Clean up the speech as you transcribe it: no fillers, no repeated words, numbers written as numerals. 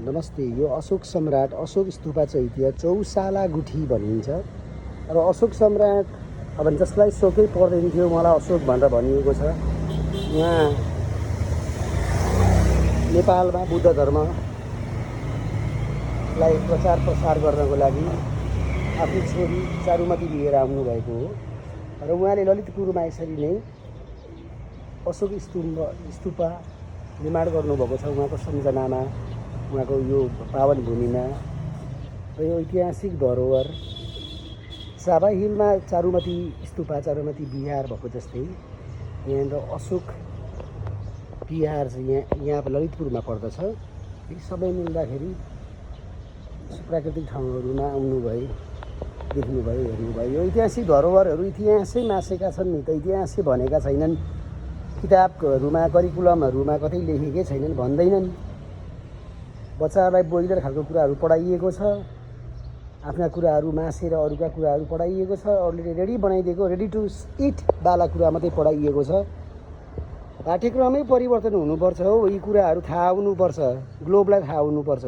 नमस्ते। यो अशोक सम्राट अशोक स्तूपा चैत्य चौसाला गुठी भनिन्छ र अशोक सम्राट अब जसलाई शोकै पर्दैन थियो मलाई अशोक भनेर भनिएको छ। यहाँ नेपालमा बुद्ध धर्मलाई प्रचार प्रसार गर्नको लागि आफ्नो छोरी चारुमती लिएर आउनुभएको हो र उहाँले ललितपुरमा यसरी नै अशोक स्तूपा निर्माण गर्नुभएको छ उहाँको सम्झनामा, उहाँको यो पावन भूमिमा। र यो ऐतिहासिक धरोहर साभा हिलमा चारुमती स्तूपा, चारुमती विहार भएको जस्तै यहाँनिर अशोक विहार चाहिँ यहाँ ललितपुरमा पर्दछ। यी सबै मिल्दाखेरि प्राकृतिक ठाउँहरूमा आउनुभयो, देख्नुभयो, हेर्नुभयो। यो ऐतिहासिक धरोहरहरू इतिहासै मासेका छन् नि त, इतिहासै भनेका छैनन्। किताबहरूमा करिकुलमहरूमा कतै लेखेकै छैनन्, भन्दैनन्। बच्चाहरूलाई बोइलर खालको कुराहरू पढाइएको छ, आफ्ना कुराहरू मासेर अरूका कुराहरू पढाइएको छ, अरूले रेडी बनाइदिएको रेडी टु इट वाला कुरा मात्रै पढाइएको छ। पाठ्यक्रमै परिवर्तन हुनुपर्छ हो, यी कुराहरू थाहा हुनुपर्छ, ग्लोबलाई थाहा हुनुपर्छ।